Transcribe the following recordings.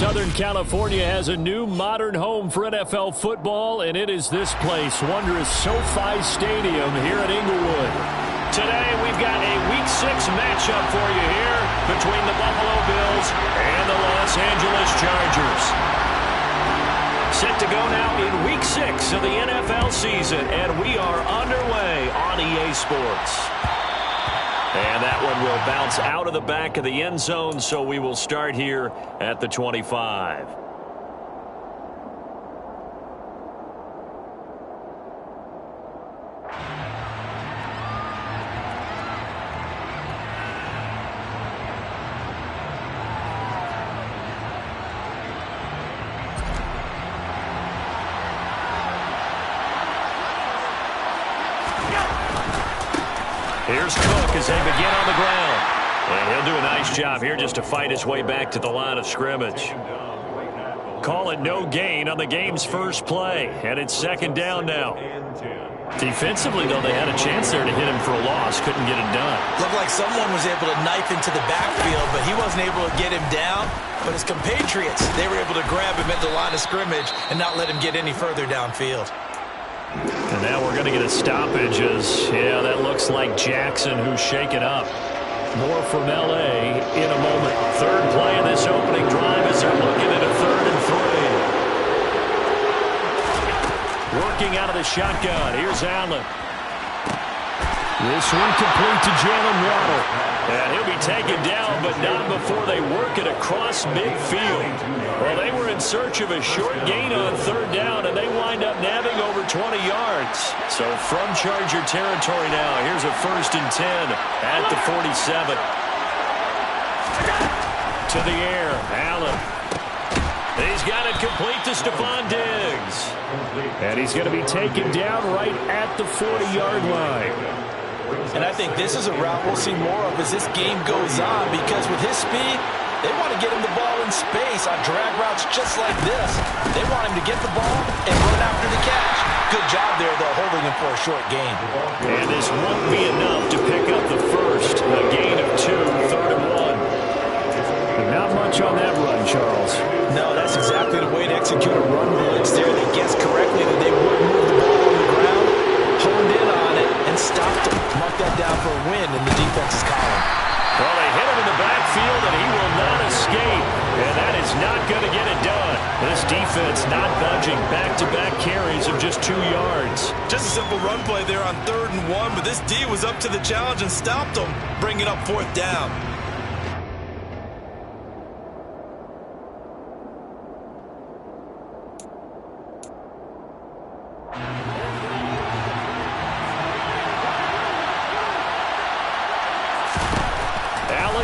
Southern California has a new modern home for NFL football, and it is this place, wondrous SoFi Stadium here in Inglewood. Today, we've got a Week 6 matchup for you here between the Buffalo Bills and the Los Angeles Chargers. Set to go now in Week 6 of the NFL season, and we are underway on EA Sports. And that one will bounce out of the back of the end zone, so we will start here at the 25. Here's Cook as they begin on the ground. And he'll do a nice job here just to fight his way back to the line of scrimmage. Call it no gain on the game's first play. And it's second down now. Defensively, though, they had a chance there to hit him for a loss. Couldn't get it done. Looked like someone was able to knife into the backfield, but he wasn't able to get him down. But his compatriots, they were able to grab him at the line of scrimmage and not let him get any further downfield. And now we're going to get a stoppage as, yeah, that looks like Jackson who's shaken up. More from L.A. in a moment. Third play of this opening drive as they're looking at a 3rd and 3. Working out of the shotgun. Here's Allen. This one complete to Jalen Waddle. And he'll be taken down, but not before they work it across midfield. Well, they were in search of a short gain on 3rd down, and they wind up nabbing over 20 yards. So from Charger territory now, here's a 1st and 10 at the 47. To the air, Allen. He's got it complete to Stephon Diggs. And he's going to be taken down right at the 40-yard line. And I think this is a route we'll see more of as this game goes on, because with his speed, they want to get him the ball in space on drag routes just like this. They want him to get the ball and run after the catch. Good job there, though, holding him for a short gain. And this won't be enough to pick up the first. A gain of 2, 3rd and 1. Not much on that run, Charles. No, that's exactly the way to execute a run blitz there. They guessed correctly that they would move the ball on the ground, honed in on it, and stopped him. Mark that down for a win in the defense's column. Well, they hit him in the backfield, and he will not escape. And that is not going to get it done. This defense not budging. Back-to-back carries of just 2 yards. Just a simple run play there on 3rd and 1, but this D was up to the challenge and stopped him, bringing up 4th down.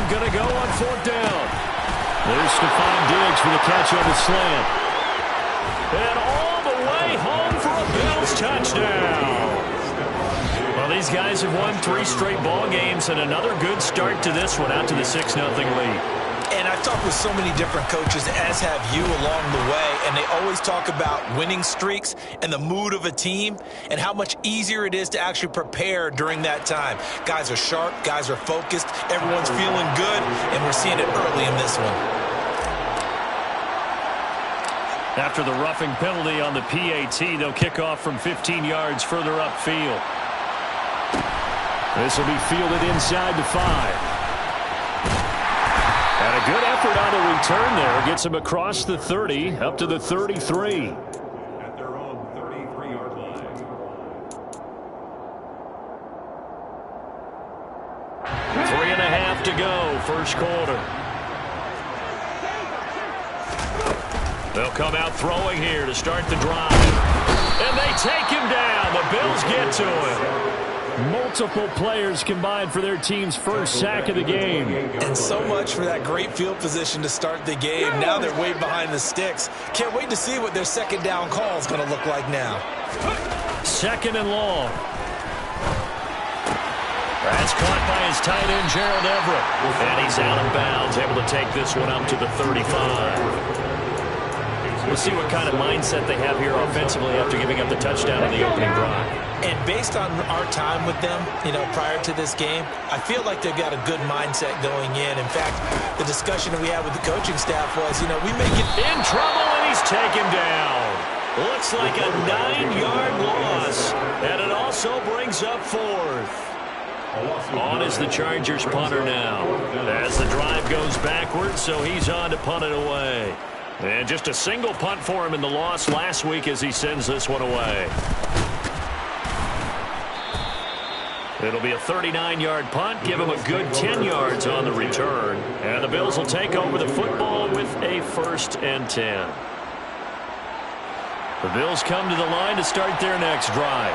Going to go on 4th down. There's Stephon Diggs for the catch on the slant. And all the way home for a Bills touchdown. Well, these guys have won 3 straight ball games and another good start to this one out to the 6-0 lead. And I've talked with so many different coaches, as have you, along the way, and they always talk about winning streaks and the mood of a team and how much easier it is to actually prepare during that time. Guys are sharp, guys are focused, everyone's feeling good, and we're seeing it early in this one. After the roughing penalty on the PAT, they'll kick off from 15 yards further upfield. This will be fielded inside the 5. And a good effort on the return there. Gets him across the 30, up to the 33. At their own 33-yard line. 3.5 to go, first quarter. They'll come out throwing here to start the drive. And they take him down. The Bills get to him. Multiple players combined for their team's first sack of the game. And so much for that great field position to start the game. Now they're way behind the sticks. Can't wait to see what their second down call is going to look like now. 2nd and long. That's caught by his tight end, Gerald Everett. And he's out of bounds, able to take this one up to the 35. We'll see what kind of mindset they have here offensively after giving up the touchdown on the opening drive. And based on our time with them, prior to this game, I feel like they've got a good mindset going in. In fact, the discussion that we had with the coaching staff was, we may get in trouble, and he's taken down. Looks like a 9-yard loss, and it also brings up fourth. On is the Chargers punter now, as the drive goes backwards, so he's on to punt it away. And just a single punt for him in the loss last week as he sends this one away. It'll be a 39-yard punt, give him a good 10 yards on the return. And the Bills will take over the football with a 1st and 10. The Bills come to the line to start their next drive.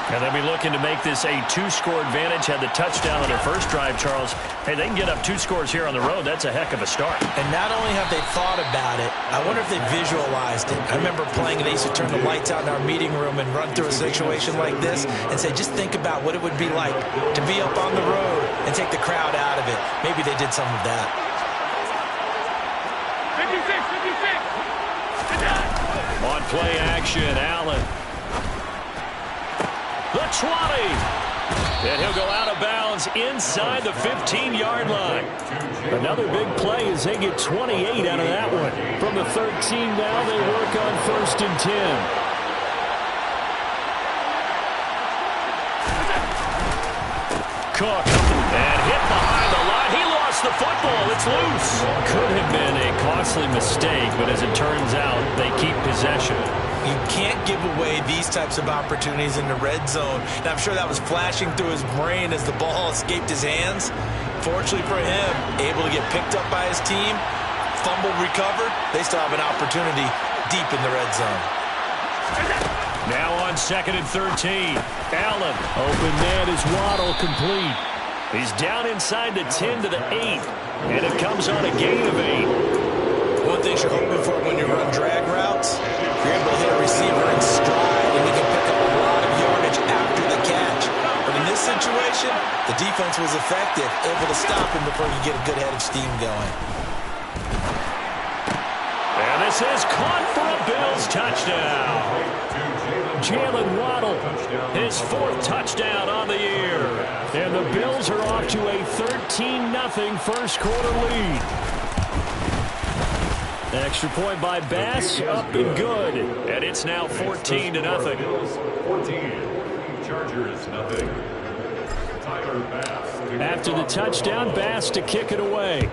And they'll be looking to make this a 2-score advantage. Had the touchdown on their first drive, Charles. Hey, they can get up 2 scores here on the road. That's a heck of a start. And not only have they thought about it, I wonder if they visualized it. I remember playing, and they used to turn the lights out in our meeting room and run through a situation like this and say, just think about what it would be like to be up on the road and take the crowd out of it. Maybe they did some of that. 56. On play action, Allen. The 20. And he'll go out of bounds inside the 15-yard line. Another big play as they get 28 out of that one. From the 13 now, they work on 1st and 10. Cook. And hit behind the line. He lost the football. It's loose. Could have been a costly mistake, but as it turns out, they keep possession. You can't give away these types of opportunities in the red zone. And I'm sure that was flashing through his brain as the ball escaped his hands. Fortunately for him, able to get picked up by his team, fumbled, recovered. They still have an opportunity deep in the red zone. Now on 2nd and 13. Allen. Open man is Waddle, complete. He's down inside the 10 to the 8. And it comes on a gain of 8. One thing you're hoping for when you run drag routes, you're able to hit a receiver in stride, and you can pick up a lot of yardage after the catch. But in this situation, the defense was effective, able to stop him before you get a good head of steam going. And this is caught for a Bills touchdown. Jalen Waddle, his 4th touchdown on the year. And the Bills are off to a 13-0 first quarter lead. Extra point by Bass, up and good. And it's now 14-0. 14. Chargers, nothing. Tyler Bass. After the touchdown, Bass to kick it away.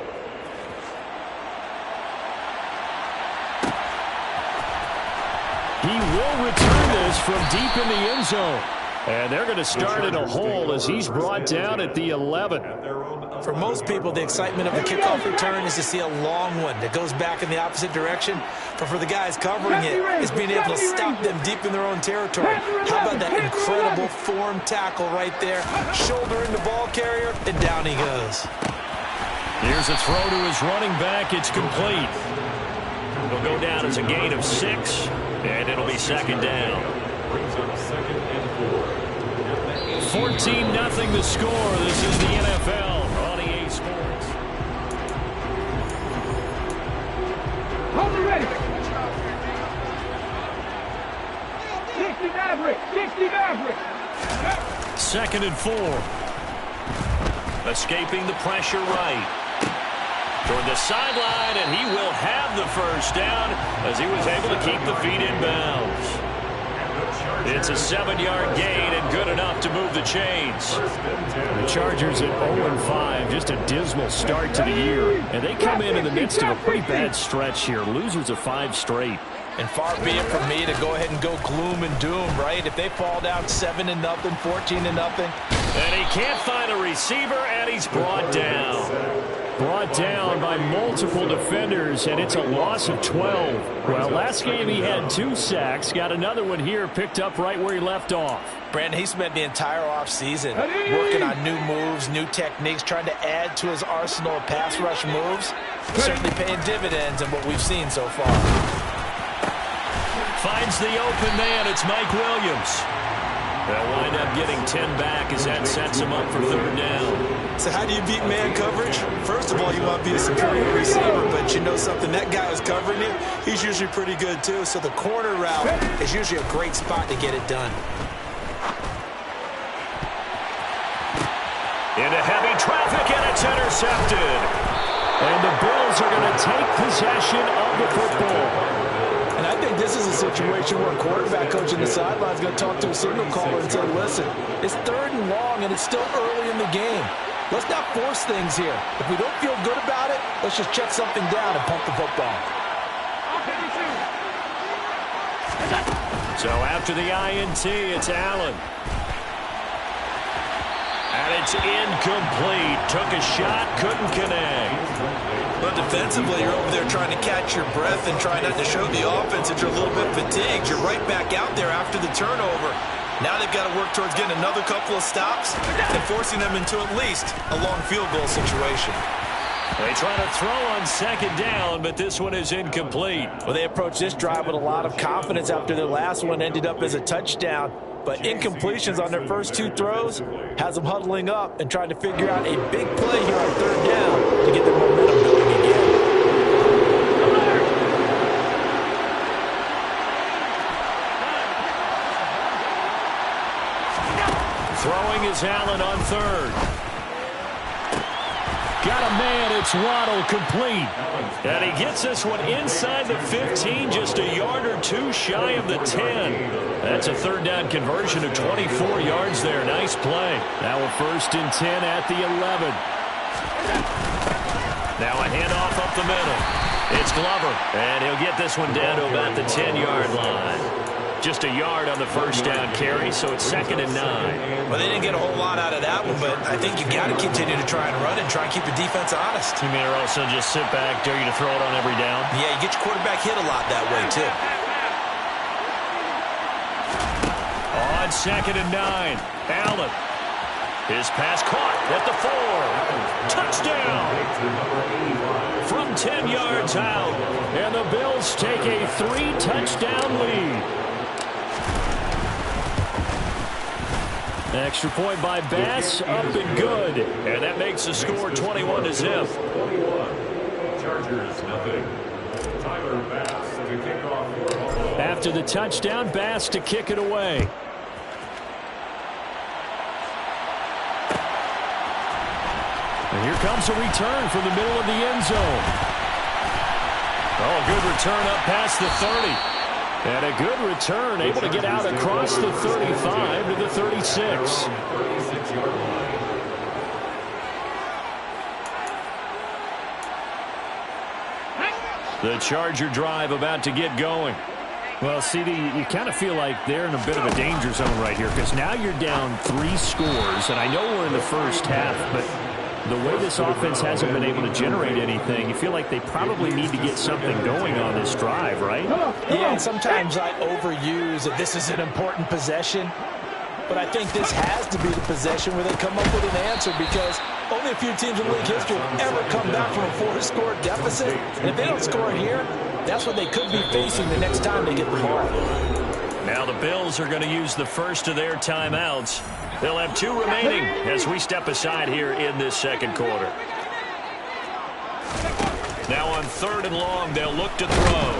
He will return this from deep in the end zone. And they're going to start in a hole as he's brought down at the 11. For most people, the excitement of the kickoff return is to see a long one that goes back in the opposite direction. But for the guys covering it, it's being able to stop them deep in their own territory. How about that incredible form tackle right there? Shoulder in the ball carrier, and down he goes. Here's a throw to his running back. It's complete. It'll go down as a gain of 6, and it'll be 2nd down. 14-0 the score. This is the NFL on EA Sports. Hold it ready. 60 Maverick. 60 Maverick. 2nd and 4. Escaping the pressure right. Toward the sideline, and he will have the 1st down as he was able to keep the feet in bounds. It's a 7-yard gain and good enough to move the chains. The Chargers at 0-5, just a dismal start to the year. And they come in the midst of a pretty bad stretch here. Losers of 5 straight. And far be it from me to go ahead and go gloom and doom, right? If they fall down 7-0, 14-0. And he can't find a receiver, and he's brought down. Brought down by multiple defenders, and it's a loss of 12. Well, last game he had 2 sacks. Got another one here, picked up right where he left off. Brandon, he spent the entire offseason working on new moves, new techniques, trying to add to his arsenal of pass rush moves. Certainly paying dividends in what we've seen so far. Finds the open man. It's Mike Williams. They'll wind up getting 10 back as that sets him up for 3rd down. So how do you beat man coverage? First of all, you want to be a superior receiver, but let you know something. That guy who's covering you, he's usually pretty good too. So the corner route is usually a great spot to get it done. Into heavy traffic, and it's intercepted. And the Bills are going to take possession of the football. And I think this is a situation where a quarterback coach in the sideline is going to talk to a signal caller and say, listen, it's 3rd and long, and it's still early in the game. Let's not force things here. If we don't feel good about it, let's just check something down and pump the football. So after the INT, it's Allen. And it's incomplete. Took a shot, couldn't connect. But defensively, you're over there trying to catch your breath and try not to show the offense that you're a little bit fatigued. You're right back out there after the turnover. Now they've got to work towards getting another couple of stops and forcing them into at least a long field goal situation. They try to throw on 2nd down, but this one is incomplete. Well, they approached this drive with a lot of confidence after their last one ended up as a touchdown. But incompletions on their first 2 throws has them huddling up and trying to figure out a big play here on 3rd down to get their momentum going again. Throwing is Allen on 3rd. Got a man, it's Waddle, complete. And he gets this one inside the 15, just a yard or 2 shy of the 10. That's a 3rd down conversion of 24 yards there. Nice play. Now a 1st and 10 at the 11. Now a handoff up the middle. It's Glover, and he'll get this one down to about the 10-yard line. Just a yard on the 1st down carry, so it's 2nd and 9. Well, they didn't get a whole lot out of that one, but I think you got to continue to try and run and try and keep the defense honest. You mean also just sit back, dare you to throw it on every down? Yeah, you get your quarterback hit a lot that way, too. On 2nd and 9, Allen. His pass caught at the 4. Touchdown! From 10 yards out, and the Bills take a 3-touchdown lead. Extra point by Bass, up and good. And that makes the score 21-0. 21. Chargers, nothing. Tyler Bass to kick off. After the touchdown, Bass to kick it away. And here comes a return from the middle of the end zone. Oh, good return up past the 30. And a good return, able to get out across the 35 to the 36. The Charger drive about to get going. Well, CD, you kind of feel like they're in a bit of a danger zone right here because now you're down 3 scores, and I know we're in the first half, but the way this offense hasn't been able to generate anything, you feel like they probably need to get something going on this drive, right? Yeah, and sometimes I overuse that this is an important possession, but I think this has to be the possession where they come up with an answer because only a few teams in league history have ever come back from a 4-score deficit, and if they don't score here, that's what they could be facing the next time they get the ball. Now the Bills are going to use the first of their timeouts. They'll have 2 remaining as we step aside here in this 2nd quarter. Now on 3rd and long, they'll look to throw.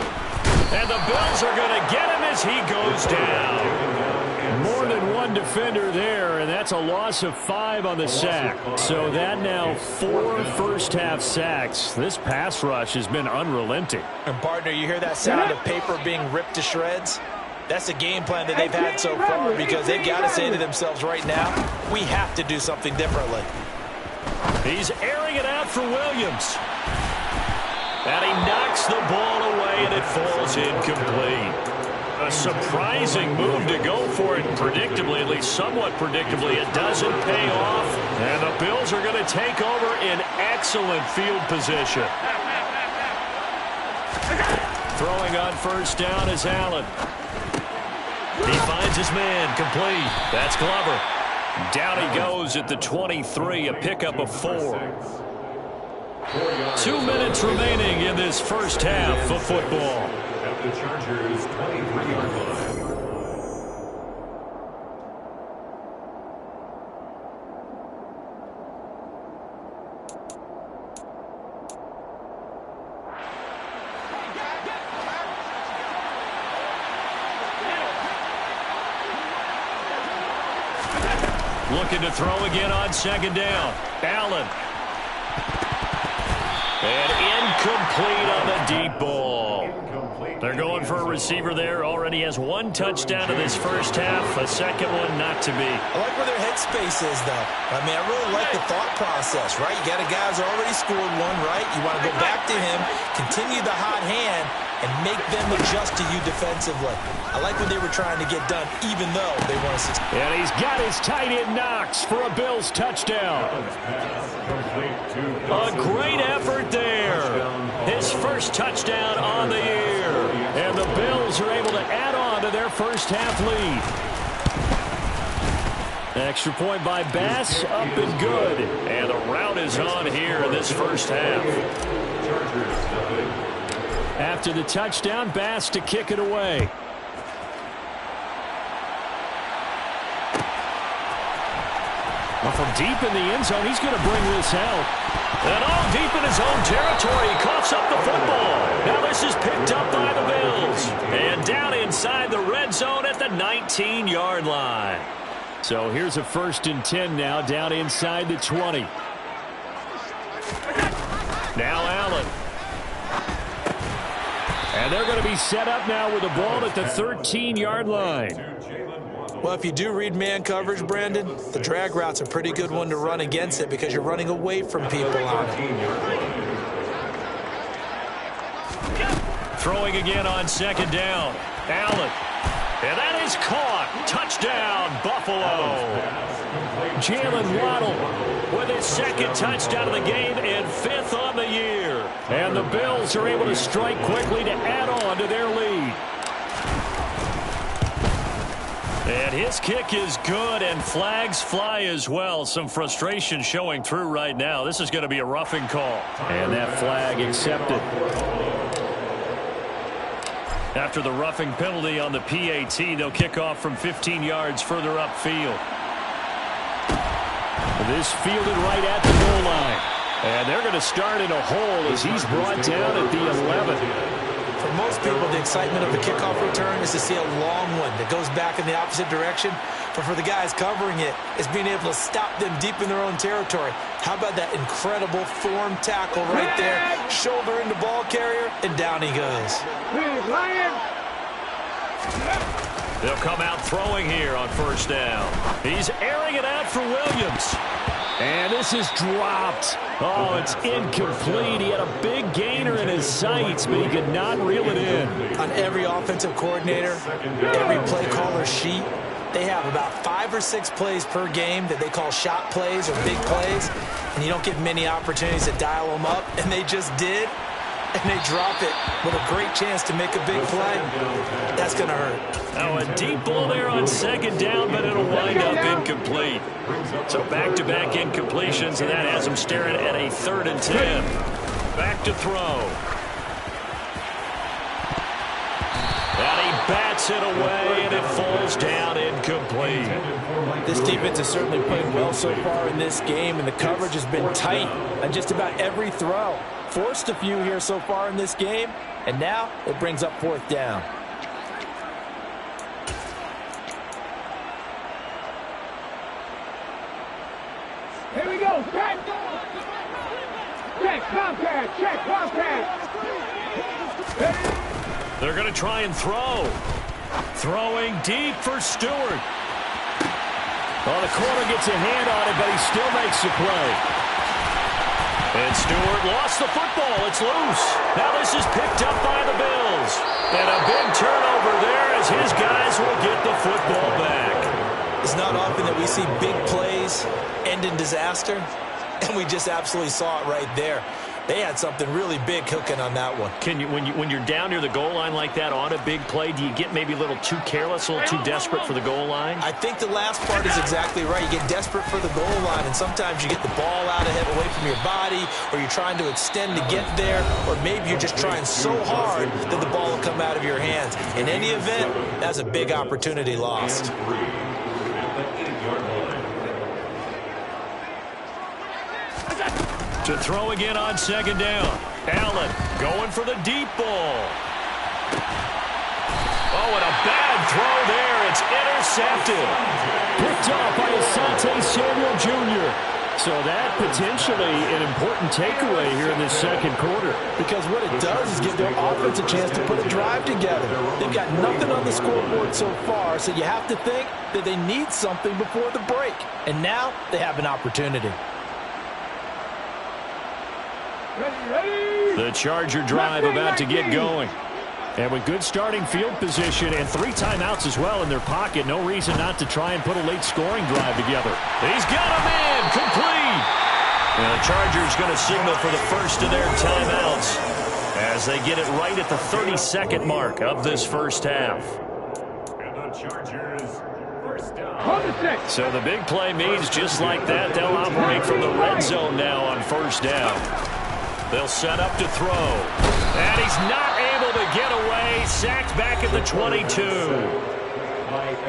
And the Bills are going to get him as he goes down. More than one defender there, and that's a loss of 5 on the sack. So that now 4 first-half sacks. This pass rush has been unrelenting. And, partner, you hear that sound of paper being ripped to shreds? That's the game plan that they've had so far because they've got to say to themselves right now, we have to do something differently. He's airing it out for Williams. And he knocks the ball away, and it falls incomplete. A surprising move to go for it, predictably, at least somewhat predictably. It doesn't pay off, and the Bills are going to take over in excellent field position. Throwing on 1st down is Allen. He finds his man, complete. That's Glover. Down he goes at the 23, a pickup of 4. 2 minutes remaining in this first half of football. At the Chargers' 23-yard line. Looking to throw again on second down. Allen. And incomplete on the deep ball. They're going for a receiver there. Already has one touchdown in this first half. A second one not to be. I like where their headspace is, though. I mean, I really like the thought process, right? You got a guy who's already scored one, right? You want to go back to him, continue the hot hand, and make them adjust to you defensively. I like what they were trying to get done, even though they weren't successful. And he's got his tight end Knox for a Bills touchdown. A great effort there. His first touchdown on the year. And the Bills are able to add on to their first half lead. Extra point by Bass, up and good. And the rout is on here in this first half. After the touchdown, Bass to kick it away. Well, from deep in the end zone, he's going to bring this out. And all deep in his own territory, he coughs up the football. Now this is picked up by the Bills. And down inside the red zone at the 19-yard line. So here's a 1st and 10 now, down inside the 20. Now Allen. And they're going to be set up now with the ball at the 13-yard line. Well, if you do read man coverage, Brandon, the drag route's a pretty good one to run against it because you're running away from people on it. Throwing again on second down. Allen. And that is caught. Touchdown, Buffalo. Jalen Waddle with his second touchdown of the game and 5th on the year. And the Bills are able to strike quickly to add on to their lead. And his kick is good, and flags fly as well. Some frustration showing through right now. This is going to be a roughing call. And that flag accepted. After the roughing penalty on the PAT, they'll kick off from 15 yards further upfield. This fielded right at the goal line. And they're going to start in a hole as he's brought down at the 11. For most people, the excitement of a kickoff return is to see a long one that goes back in the opposite direction. But for the guys covering it, it's being able to stop them deep in their own territory. How about that incredible form tackle right there? Shoulder into ball carrier, and down he goes. They'll come out throwing here on first down. He's airing it out for Williams. And this is dropped. Oh, it's incomplete. He had a big gainer in his sights, but he could not reel it in. On every offensive coordinator, every play caller sheet, they have about 5 or 6 plays per game that they call shot plays or big plays, and you don't get many opportunities to dial them up, and they just did, and they drop it with a great chance to make a big play. That's going to hurt. Oh, a deep ball there on second down, but it'll wind up incomplete. So back-to-back incompletions, and that has him staring at a 3rd and 10. Back to throw. And he bats it away, and it falls down incomplete. This defense has certainly played well so far in this game, and the coverage has been tight on just about every throw. Forced a few here so far in this game, and now it brings up 4th down. Here we go. Check. Check. Contact. Check. Contact. They're going to try and throw. Throwing deep for Stewart. Well, the corner gets a hand on it, but he still makes the play. And Stewart lost the football. It's loose. Now this is picked up by the Bills. And a big turnover there as his guys will get the football back. It's not often that we see big plays end in disaster, and we just absolutely saw it right there. They had something really big cooking on that one. Can you, when you're down near the goal line like that on a big play, do you get maybe a little too careless, a little too desperate for the goal line? I think the last part is exactly right. You get desperate for the goal line, and sometimes you get the ball out ahead, away from your body, or you're trying to extend to get there, or maybe you're just trying so hard that the ball will come out of your hands. In any event, that's a big opportunity lost. To throw again on second down. Allen going for the deep ball. Oh, and a bad throw there. It's Intercepted. Picked off by Asante Samuel Jr. So that potentially an important takeaway here in this second quarter. Because what it does is give their offense a chance to put a drive together. They've got nothing on the scoreboard so far, so you have to think that they need something before the break. And now they have an opportunity. The Charger drive about to get going. And with good starting field position and 3 timeouts as well in their pocket, no reason not to try and put a late scoring drive together. He's got him in, complete. And the Chargers going to signal for the first of their timeouts as they get it right at the 32nd mark of this first half. And the Chargers first down. So the big play means just like that, they'll operate from the red zone now on first down. They'll set up to throw. And he's not able to get away. Sacked back at the 22.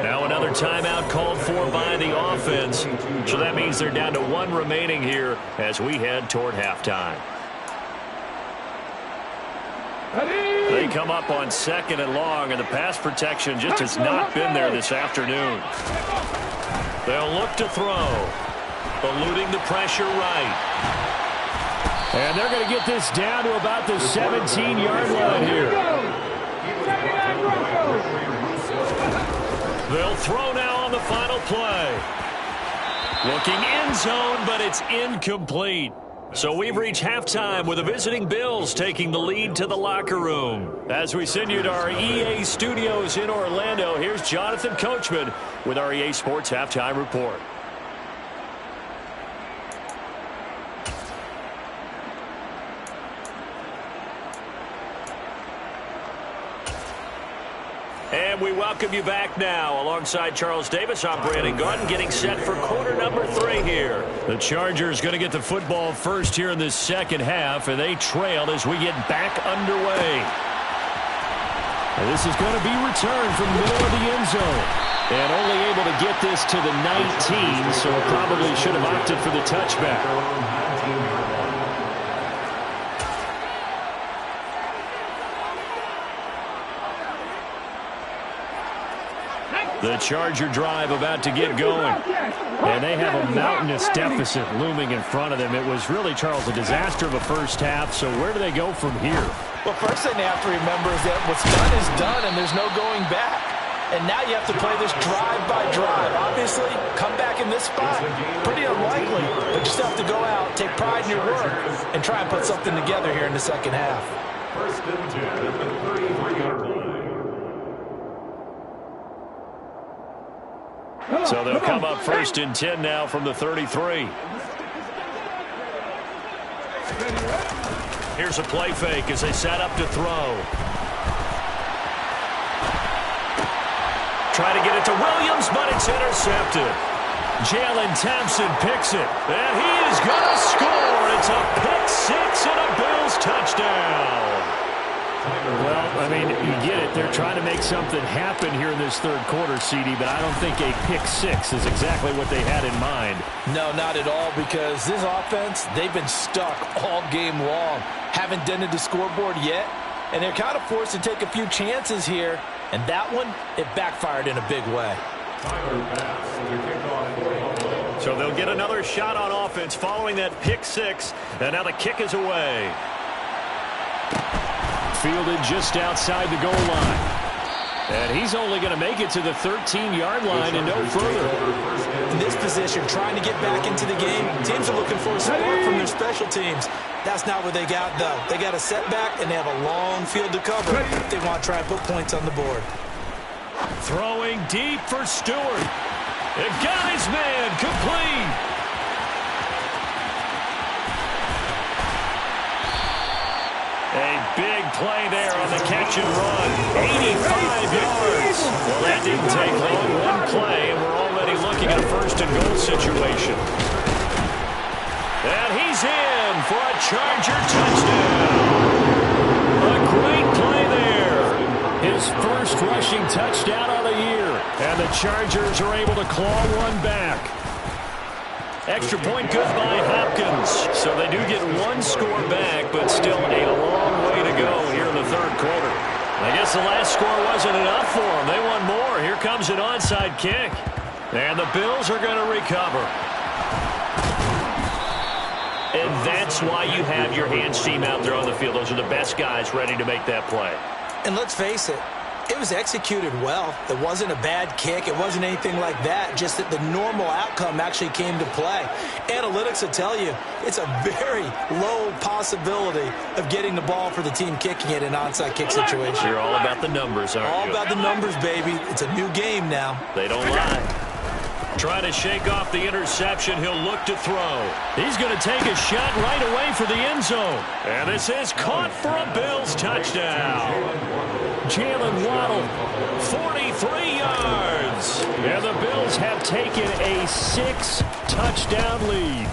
Now another timeout called for by the offense. So that means they're down to 1 remaining here as we head toward halftime. They come up on 2nd and long, and the pass protection just has not been there this afternoon. They'll look to throw. Eluding the pressure right. And they're going to get this down to about the 17-yard line here. They'll throw now on the final play. Looking end zone, but it's incomplete. So we've reached halftime with the visiting Bills taking the lead to the locker room. As we send you to our EA studios in Orlando, here's Jonathan Coachman with our EA Sports Halftime Report. And we welcome you back now. Alongside Charles Davis, I'm Brandon Gaudin, getting set for quarter number 3 here. The Chargers going to get the football first here in this second half, and they trail as we get back underway. And this is going to be returned from the middle of the end zone. And only able to get this to the 19, so probably should have opted for the touchback. The Charger drive about to get going. And they have a mountainous deficit looming in front of them. It was really, Charles, a disaster of a first half. So where do they go from here? Well, first thing they have to remember is that what's done is done, and there's no going back. And now you have to play this drive by drive. Obviously, come back in this spot. Pretty unlikely, but you still have to go out, take pride in your work, and try and put something together here in the second half. First and 10 at the 33-yard line. So they'll come up first and 10 now from the 33. Here's a play fake as they set up to throw. Try to get it to Williams, but it's intercepted. Jalen Thompson picks it, and he is going to score. It's a pick 6 and a Bills touchdown. Well, I mean, you get it. They're trying to make something happen here in this third quarter, CD, but I don't think a pick 6 is exactly what they had in mind. No, not at all, because this offense, they've been stuck all game long. Haven't dented the scoreboard yet, and they're kind of forced to take a few chances here, and that one, it backfired in a big way. So they'll get another shot on offense following that pick 6, and now the kick is away. Fielded just outside the goal line. And he's only going to make it to the 13-yard line and no further. In this position, trying to get back into the game, teams are looking for a spark from their special teams. That's not what they got, though. They got a setback, and they have a long field to cover if they want to try and put points on the board. Throwing deep for Stewart. It got his man complete. A big play there on the catch and run. 85 yards. Well, that didn't take long. One play, and we're already looking at a first and goal situation. And he's in for a Charger touchdown. A great play there. His first rushing touchdown of the year. And the Chargers are able to claw one back. Extra point good by Hopkins. So they do get one score back, but still a long way to go here in the third quarter. I guess the last score wasn't enough for them. They want more. Here comes an onside kick. And the Bills are going to recover. And that's why you have your hands team out there on the field. Those are the best guys ready to make that play. And let's face it, it was executed well. It wasn't a bad kick. It wasn't anything like that. Just that the normal outcome actually came to play. Analytics will tell you it's a very low possibility of getting the ball for the team kicking it in an onside kick situation. You're all about the numbers, aren't you? All about the numbers, baby. It's a new game now. They don't lie. Trying to shake off the interception. He'll look to throw. He's going to take a shot right away for the end zone. And this is caught for a Bills touchdown. Jalen Waddle, 43 yards. And the Bills have taken a 6-touchdown lead.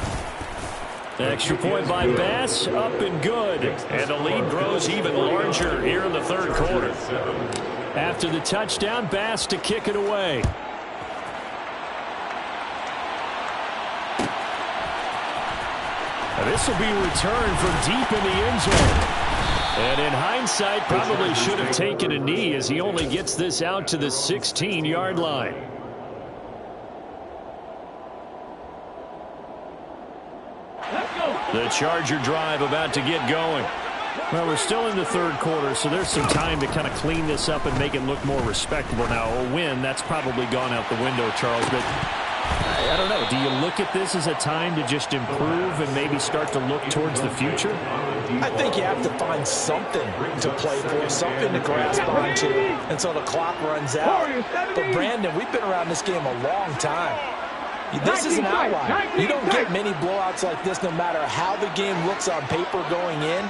Extra point by Bass, up and good. And the lead grows even larger here in the third quarter. After the touchdown, Bass to kick it away. This will be returned from deep in the end zone. And in hindsight, probably should have taken a knee as he only gets this out to the 16-yard line. The Charger drive about to get going. Well, we're still in the third quarter, so there's some time to kind of clean this up and make it look more respectable. Now, a win, that's probably gone out the window, Charles, but I don't know. Do you look at this as a time to just improve and maybe start to look towards the future? I think you have to find something to play for, something to grasp onto until the clock runs out. But, Brandon, we've been around this game a long time. This is an outlier. You don't get many blowouts like this no matter how the game looks on paper going in.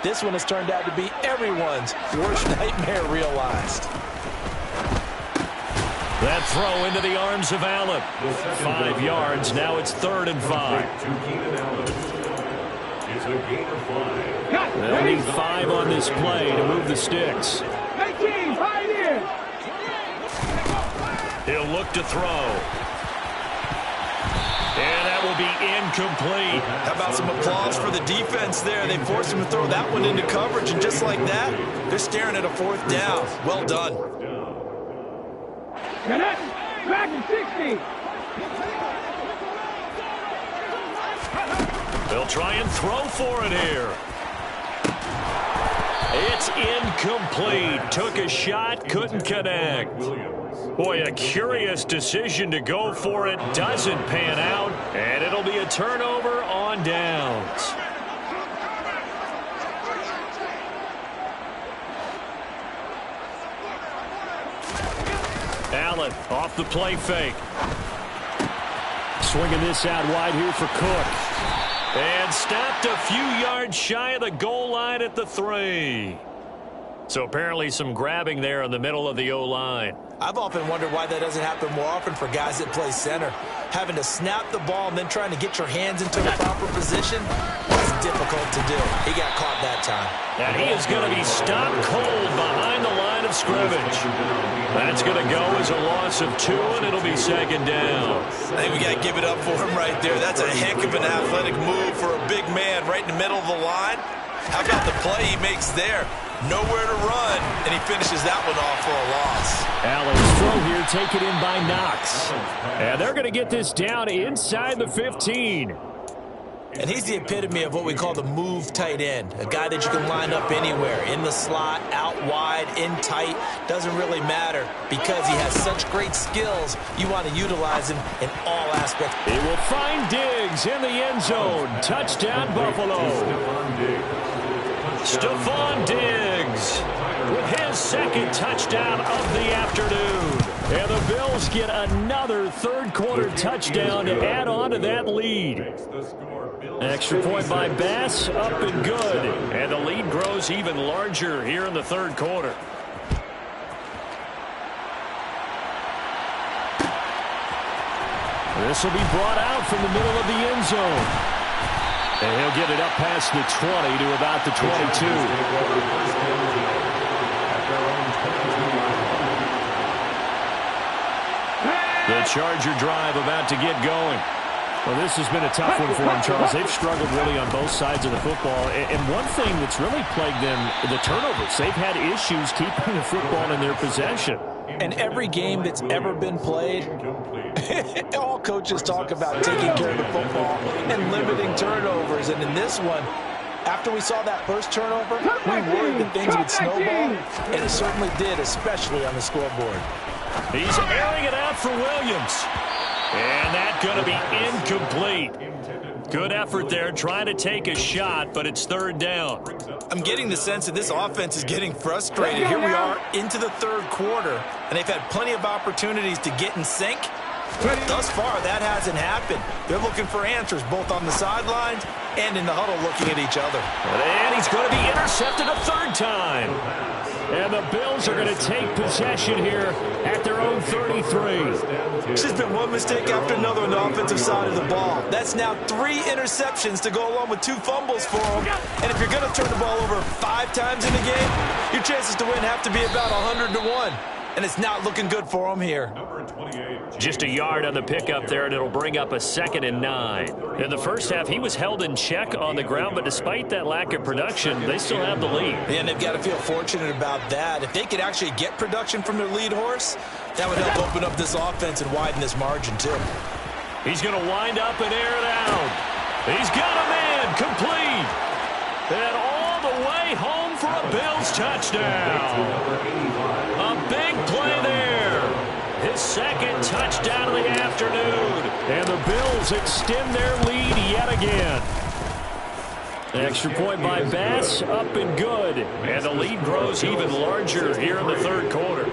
This one has turned out to be everyone's worst nightmare realized. That throw into the arms of Allen. 5 yards. Now it's 3rd and 5. They'll need 5 on this play to move the sticks. He'll look to throw. And that will be incomplete. How about some applause for the defense there? They forced him to throw that one into coverage, and just like that, they're staring at a 4th down. Well done. Back in 60. They'll try and throw for it here. It's incomplete. Took a shot, couldn't connect. Boy, a curious decision to go for it. Doesn't pan out, and it'll be a turnover on downs. Allen off the play fake. Swinging this out wide here for Cook. And stopped a few yards shy of the goal line at the 3. So apparently some grabbing there in the middle of the O-line. I've often wondered why that doesn't happen more often for guys that play center. Having to snap the ball and then trying to get your hands into the proper position, that's difficult to do. He got caught that time. And he is going to be stopped cold behind the line of scrimmage. That's going to go as a loss of 2, and it'll be 2nd down. I think we got to give it up for him right there. That's a heck of an athletic move for a big man right in the middle of the line. How about the play he makes there? Nowhere to run, and he finishes that one off for a loss. Allen's throw here taken in by Knox. And they're going to get this down inside the 15. And he's the epitome of what we call the move tight end, a guy that you can line up anywhere, in the slot, out wide, in tight, doesn't really matter because he has such great skills. You want to utilize him in all aspects. He will find Diggs in the end zone. Touchdown, Buffalo. Stephon Diggs with his 2nd touchdown of the afternoon. And the Bills get another third-quarter touchdown to add on to that lead. Extra point by Bass, up and good. And the lead grows even larger here in the third quarter. This will be brought out from the middle of the end zone. And he'll get it up past the 20 to about the 22. The Charger drive about to get going. Well, this has been a tough one for them, Charles. They've struggled really on both sides of the football. And one thing that's really plagued them, the turnovers. They've had issues keeping the football in their possession. And every game that's ever been played, all coaches talk about taking care of the football and limiting turnovers. And in this one, after we saw that first turnover, we worried that things would snowball, and it certainly did, especially on the scoreboard. He's airing it out for Williams. And that's going to be incomplete. Good effort there, trying to take a shot, but it's third down. I'm getting the sense that this offense is getting frustrated. Here we are into the third quarter, and they've had plenty of opportunities to get in sync. Thus far, that hasn't happened. They're looking for answers both on the sidelines and in the huddle looking at each other. And he's going to be intercepted a third time. And the Bills are going to take possession here at their own 33. It's just been one mistake after another on the offensive side of the ball. That's now 3 interceptions to go along with 2 fumbles for them. And if you're going to turn the ball over 5 times in the game, your chances to win have to be about 100-1. And it's not looking good for them here. Just a yard on the pickup there, and it'll bring up a 2nd and 9. In the first half, he was held in check on the ground, but despite that lack of production, they still have the lead. And they've got to feel fortunate about that. If they could actually get production from their lead horse, that would help open up this offense and widen this margin, too. He's going to wind up and air it out. He's got a man complete. And all the way home for a Bills touchdown. A big play there. His 2nd touchdown of the afternoon. And the Bills extend their lead yet again. Extra point by Bass, up and good. And the lead grows even larger here in the third quarter.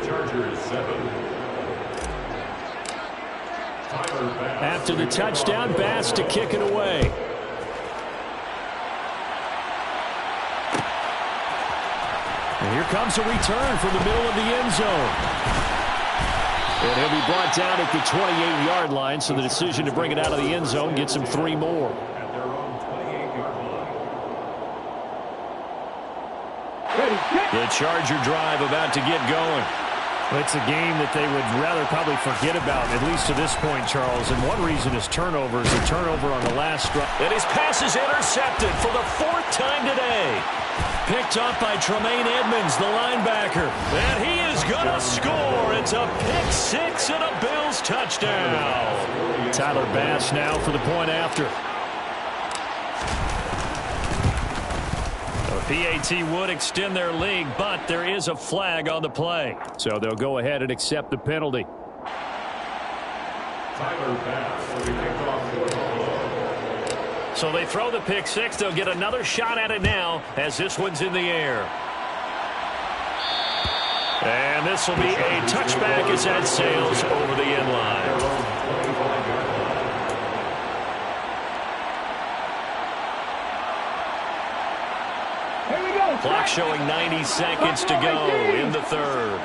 After the touchdown, Bass to kick it away. And here comes a return from the middle of the end zone. And he'll be brought down at the 28-yard line, so the decision to bring it out of the end zone gets him 3 more. The Charger drive about to get going. It's a game that they would rather probably forget about, at least to this point, Charles. And one reason is turnovers. A turnover on the last drive. And his pass is intercepted for the 4th time today. Picked up by Tremaine Edmonds, the linebacker. And he is going to score. It's a pick 6 and a Bills touchdown. Tyler Bass now for the point after. PAT would extend their lead, but there is a flag on the play. So they'll go ahead and accept the penalty. Tyler Bass will be kicked off for Buffalo. So they throw the pick 6. They'll get another shot at it now as this one's in the air. And this will be a touchback as that sails over the end line. Clock showing 90 seconds to go in the third.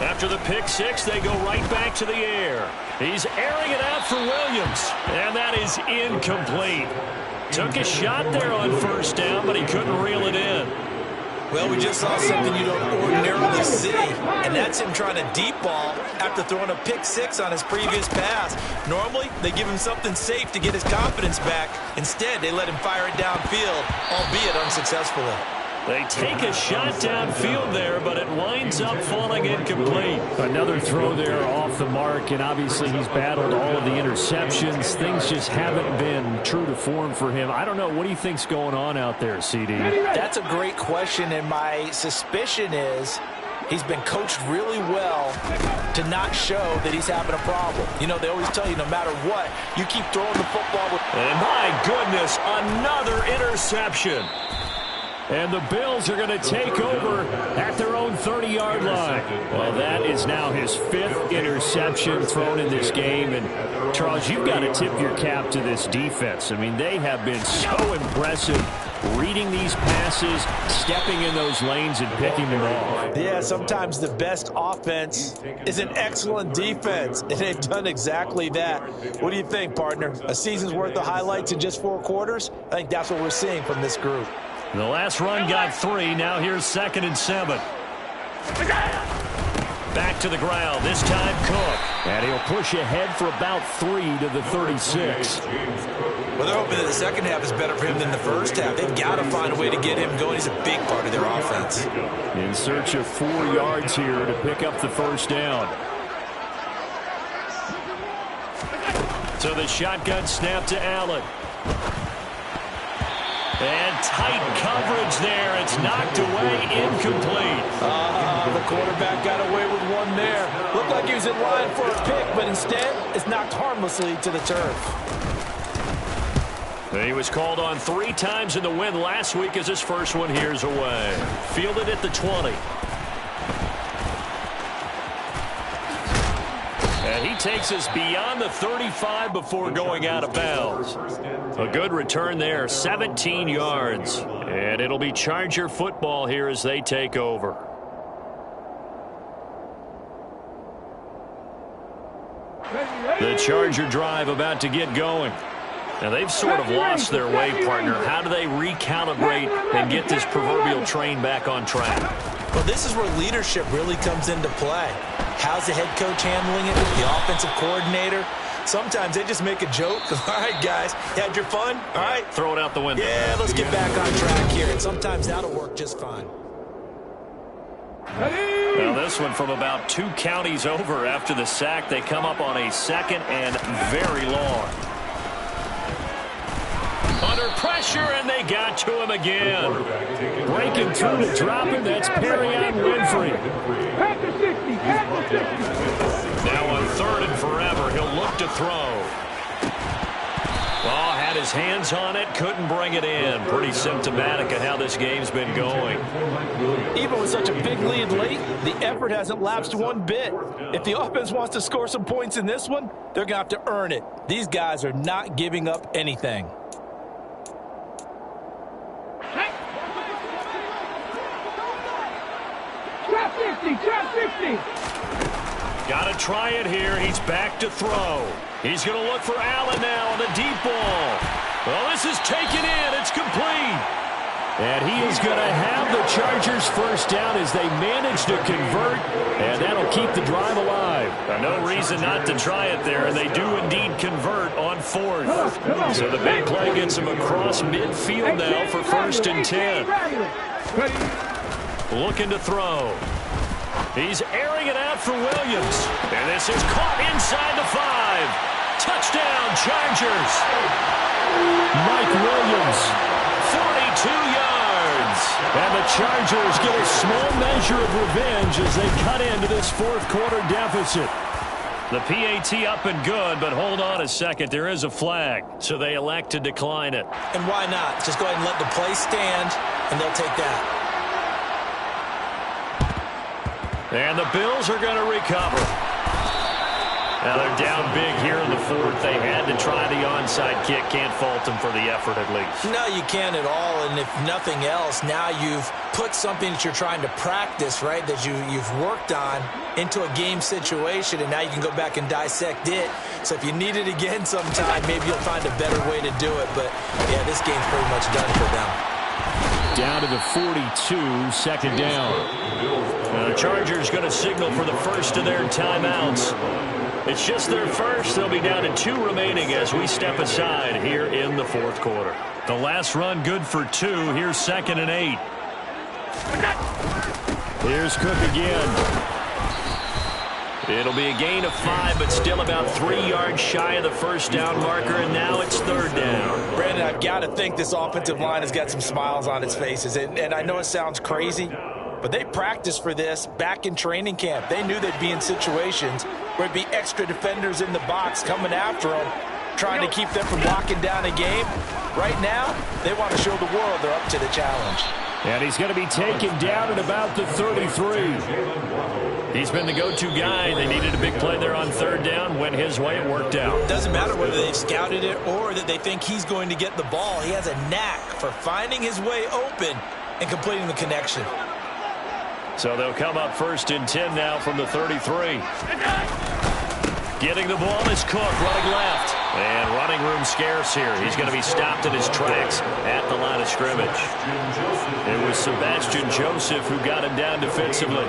After the pick 6, they go right back to the air. He's airing it out for Williams, and that is incomplete. Took a shot there on first down, but he couldn't reel it in. Well, we just saw something you don't ordinarily see, and that's him trying to deep ball after throwing a pick 6 on his previous pass. Normally, they give him something safe to get his confidence back. Instead, they let him fire it downfield, albeit unsuccessfully. They take a shot downfield there, but it winds up falling incomplete. Another throw there off the mark, and obviously he's battled all of the interceptions. Things just haven't been true to form for him. I don't know. What do you think's going on out there, CD? That's a great question, and my suspicion is he's been coached really well to not show that he's having a problem. You know, they always tell you no matter what, you keep throwing the football. And my goodness, another interception. And the Bills are going to take over at their own 30-yard line. Well, that is now his 5th interception thrown in this game. And, Charles, you've got to tip your cap to this defense. I mean, they have been so impressive reading these passes, stepping in those lanes, and picking them off. Yeah, sometimes the best offense is an excellent defense, and they've done exactly that. What do you think, partner? A season's worth of highlights in just 4 quarters? I think that's what we're seeing from this group. The last run got 3. Now here's 2nd and 7. Back to the ground, this time Cook. And he'll push ahead for about 3 to the 36. Well, they're hoping that the second half is better for him than the first half. They've got to find a way to get him going. He's a big part of their offense. In search of 4 yards here to pick up the first down. So the shotgun snap to Allen. And tight coverage there. It's knocked away, incomplete. The quarterback got away with one there. Looked like he was in line for a pick, but instead it's knocked harmlessly to the turf. He was called on 3 times in the win last week as his first one here's away. Fielded at the 20. And he takes us beyond the 35 before going out of bounds. A good return there, 17 yards. And it'll be Charger football here as they take over. The Charger drive about to get going. Now, they've sort of lost their way, partner. How do they recalibrate and get this proverbial train back on track? Well, this is where leadership really comes into play. How's the head coach handling it? The offensive coordinator? Sometimes they just make a joke. All right, guys, you had your fun? All right. Throw it out the window. Yeah, let's get back on track here. And sometimes that'll work just fine. Now, this one from about 2 counties over after the sack. They come up on a 2nd and very long. Under pressure, and they got to him again. Breaking through to drop him, that's Perrion Winfrey. Now on 3rd and forever, he'll look to throw. Oh, had his hands on it, couldn't bring it in. Pretty symptomatic of how this game's been going. Even with such a big lead late, the effort hasn't lapsed one bit. If the offense wants to score some points in this one, they're going to have to earn it. These guys are not giving up anything. Trap 50. Got to try it here. He's back to throw. He's going to look for Allen now on the deep ball. Well, this is taken in. It's complete. And he is going to have the Chargers first down as they manage to convert, and that'll keep the drive alive. No reason not to try it there, and they do indeed convert on 4th. So the big play gets him across midfield now for 1st and 10. Looking to throw. He's airing it out for Williams. And this is caught inside the 5. Touchdown, Chargers. Mike Williams, 42 yards. And the Chargers get a small measure of revenge as they cut into this 4th quarter deficit. The PAT up and good, but hold on a second. There is a flag, so they elect to decline it. And why not? Just go ahead and let the play stand, and they'll take that. And the Bills are going to recover. Now they're down big here in the 4th. They had to try the onside kick. Can't fault them for the effort at least. No, you can't at all. And if nothing else, now you've put something that you're trying to practice, right, that you've worked on into a game situation, and now you can go back and dissect it. So if you need it again sometime, maybe you'll find a better way to do it. But, yeah, this game's pretty much done for them. Down to the 42, 2nd down. Now the Chargers going to signal for the first of their timeouts. It's just their first. They'll be down to 2 remaining as we step aside here in the 4th quarter. The last run good for 2. Here's 2nd and 8. Here's Cook again. It'll be a gain of 5, but still about 3 yards shy of the first down marker, and now it's 3rd down. Brandon, I've got to think this offensive line has got some smiles on its faces, and I know it sounds crazy, but they practiced for this back in training camp. They knew they'd be in situations where it'd be extra defenders in the box coming after them, trying to keep them from locking down a game. Right now, they want to show the world they're up to the challenge. And he's going to be taken down at about the 33. He's been the go-to guy. They needed a big play there on 3rd down. Went his way. It worked out. Doesn't matter whether they've scouted it or that they think he's going to get the ball. He has a knack for finding his way open and completing the connection. So they'll come up 1st and 10 now from the 33. Getting the ball is Cook running left. And running room scarce here. He's going to be stopped in his tracks at the line of scrimmage. It was Sebastian Joseph who got him down defensively.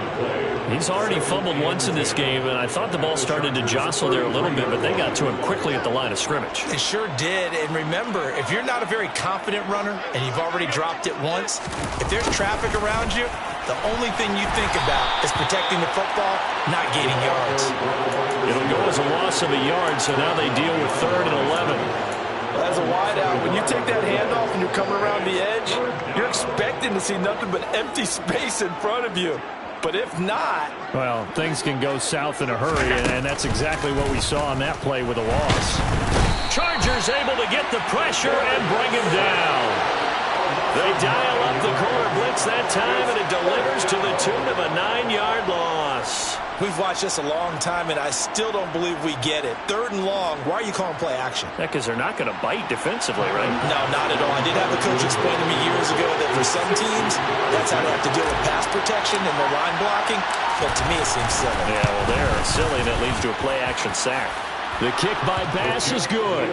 He's already fumbled once in this game, and I thought the ball started to jostle there a little bit, but they got to him quickly at the line of scrimmage. It sure did. And remember, if you're not a very confident runner and you've already dropped it once, if there's traffic around you, the only thing you think about is protecting the football, not gaining yards. It'll go as a loss of a yard, so now they deal with 3rd and 11. As a wideout, when you take that handoff and you're coming around the edge, you're expecting to see nothing but empty space in front of you. But if not... Well, things can go south in a hurry, and that's exactly what we saw on that play with a loss. Chargers able to get the pressure and bring him down. They dial up the corner blitz that time, and it delivers to the tune of a 9-yard loss. We've watched this a long time, and I still don't believe we get it. 3rd and long, why are you calling play action? Yeah, because they're not going to bite defensively, right? No, not at all. I did have a coach explain to me years ago that for some teams, that's how they have to deal with pass protection and their line blocking. But to me, it seems silly. Yeah, well, they're silly, and it leads to a play-action sack. The kick by Bass is good.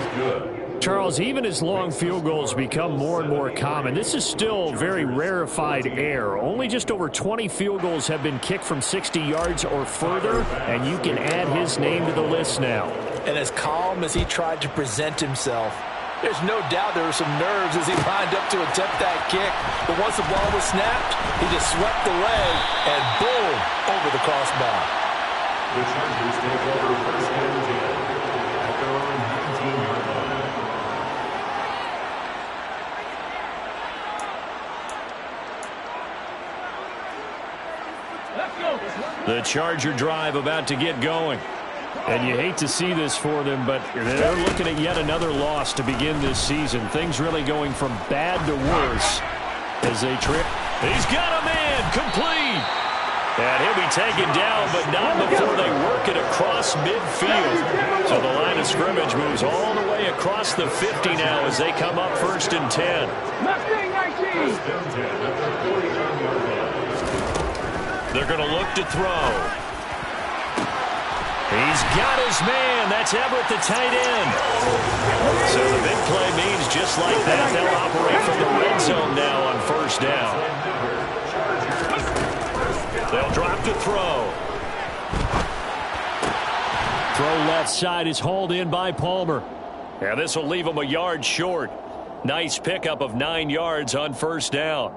Charles, even as long field goals become more and more common, this is still very rarefied air. Only just over 20 field goals have been kicked from 60 yards or further, and you can add his name to the list now. And as calm as he tried to present himself, there's no doubt there were some nerves as he lined up to attempt that kick. But once the ball was snapped, he just swept the leg and boom, over the crossbar. The Chargers take over 1st and 10 at their own 19-yard line. The Charger drive about to get going. And you hate to see this for them, but they're looking at yet another loss to begin this season. Things really going from bad to worse as they trip. He's got a man complete. And he'll be taken down, but not before they work it across midfield. So the line of scrimmage moves all the way across the 50 now as they come up 1st and 10. Mustang 19. They're going to look to throw. He's got his man. That's Everett, the tight end. So the big play means just like that, they'll operate from the red zone now on 1st down. They'll drop to throw. Throw left side is hauled in by Palmer. Yeah, this will leave him a yard short. Nice pickup of 9 yards on 1st down.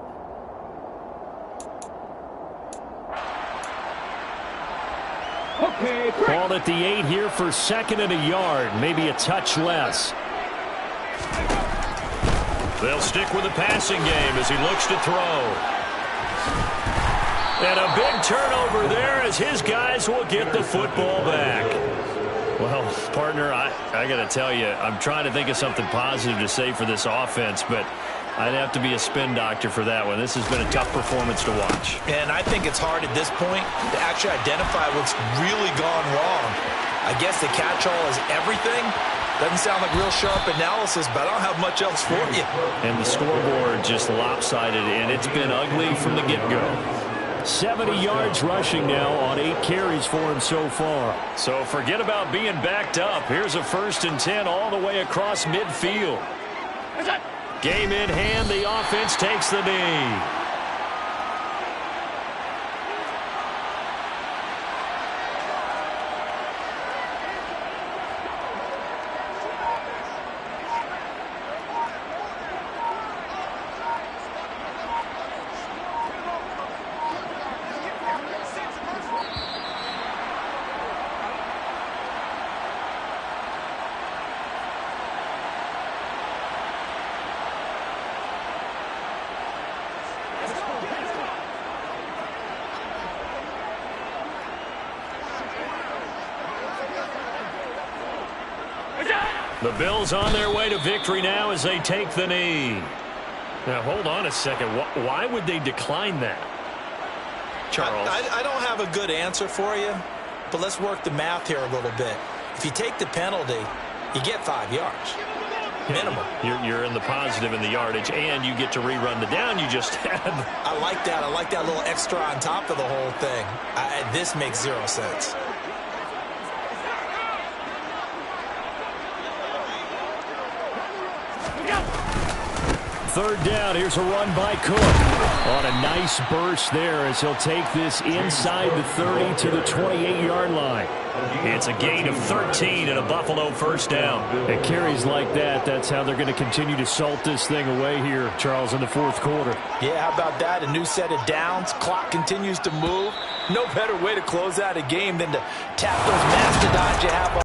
Okay, Ball at the 8 here for 2nd and a yard, maybe a touch less. They'll stick with the passing game as he looks to throw. And a big turnover there as his guys will get the football back. Well, partner, I got to tell you, I'm trying to think of something positive to say for this offense, but I'd have to be a spin doctor for that one. This has been a tough performance to watch. And I think it's hard at this point to actually identify what's really gone wrong. I guess the catch-all is everything. Doesn't sound like real sharp analysis, but I don't have much else for you. And the scoreboard just lopsided, and it's been ugly from the get-go. 70 yards rushing now on 8 carries for him so far. So forget about being backed up. Here's a 1st and 10 all the way across midfield. Game in hand, the offense takes the knee. The Bills on their way to victory now as they take the knee. Now, hold on a second. Why would they decline that? Charles? I don't have a good answer for you, but let's work the math here a little bit. If you take the penalty, you get 5 yards. Minimum. You're in the positive in the yardage, and you get to rerun the down you just had. I like that. I like that little extra on top of the whole thing. This makes 0 sense. Third down, here's a run by Cook. On a nice burst there as he'll take this inside the 30 to the 28-yard line. It's a gain of 13 and a Buffalo first down. It carries like that. That's how they're going to continue to salt this thing away here, Charles, in the fourth quarter. Yeah, how about that? A new set of downs. Clock continues to move. No better way to close out a game than to tap those mastodons you have